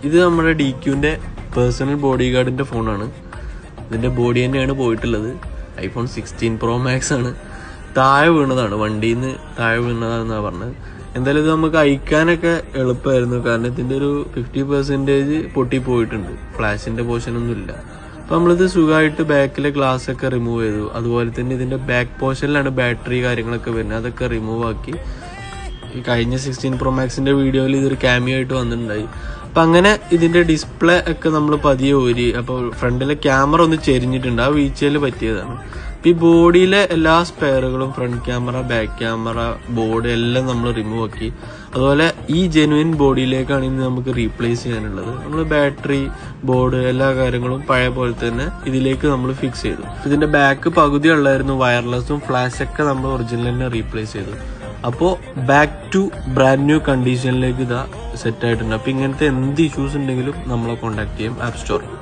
ഇത് നമ്മുടെ DQന്റെ personal body ഗാർഡിന്റെ ഫോണാണ്. ഇതിന്റെ ബോഡി തന്നെയാണ് പോയിട്ടുള്ളത്. iPhone 16 Pro Max ആണ്. താഴെ വീണതാണ്, വണ്ടിയിൽ നിന്ന് താഴെ വീണതാണെന്നാണ് പറഞ്ഞത്. എന്തായാലും ഇത് നമുക്ക് അയക്കാനൊക്കെ എളുപ്പമായിരുന്നു, കാരണം ഇതിന്റെ ഒരു 50% പൊട്ടിപ്പോയിട്ടുണ്ട്. ഫ്ലാഷിന്റെ പോർഷൻ ഒന്നും ഇല്ല. അപ്പൊ നമ്മളിത് സുഖമായിട്ട് ബാക്കിലെ ഗ്ലാസ് ഒക്കെ റിമൂവ് ചെയ്തു. അതുപോലെ തന്നെ ഇതിന്റെ ബാക്ക് പോർഷനിലാണ് ബാറ്ററി കാര്യങ്ങളൊക്കെ വരുന്നത്, അതൊക്കെ റിമൂവ് ആക്കി. ഈ കഴിഞ്ഞ 16 Pro Maxന്റെ വീഡിയോയിൽ ഇതൊരു ക്യാമിയോ ആയിട്ട് വന്നിട്ടുണ്ടായി. അപ്പൊ അങ്ങനെ ഇതിന്റെ ഡിസ്പ്ലേ ഒക്കെ നമ്മൾ പതിയെ ഊരി. അപ്പോൾ ഫ്രണ്ടിലെ ക്യാമറ ഒന്ന് ചെരിഞ്ഞിട്ടുണ്ട്, ആ വീഴ്ചയിൽ പറ്റിയതാണ്. ഈ ബോഡിയിലെ എല്ലാ സ്പെയറുകളും, front camera, back camera, board എല്ലാം നമ്മൾ റിമൂവ് ആക്കി. അതുപോലെ ഈ ജെനുവിൻ ബോഡിയിലേക്കാണ് ഇനി നമുക്ക് റീപ്ലേസ് ചെയ്യാനുള്ളത്. നമ്മൾ ബാറ്ററി, ബോർഡ്, എല്ലാ കാര്യങ്ങളും പഴയ പോലെ തന്നെ ഇതിലേക്ക് നമ്മൾ ഫിക്സ് ചെയ്തു. ഇതിന്റെ ബാക്ക് പകുതി ഉള്ളായിരുന്നു, വയർലെസ്സും ഫ്ലാഷൊക്കെ നമ്മൾ ഒറിജിനൽ തന്നെ റീപ്ലേസ് ചെയ്തു. അപ്പോൾ ബാക്ക് ടു ബ്രാൻഡ് ന്യൂ കണ്ടീഷനിലേക്ക് ഇതാ സെറ്റ് ആയിട്ടുണ്ട്. അപ്പോൾ ഇങ്ങനത്തെ എന്ത് ഇഷ്യൂസ് ഉണ്ടെങ്കിലും നമ്മളെ കോൺടാക്ട് ചെയ്യും ആപ്പ് സ്റ്റോറിൽ.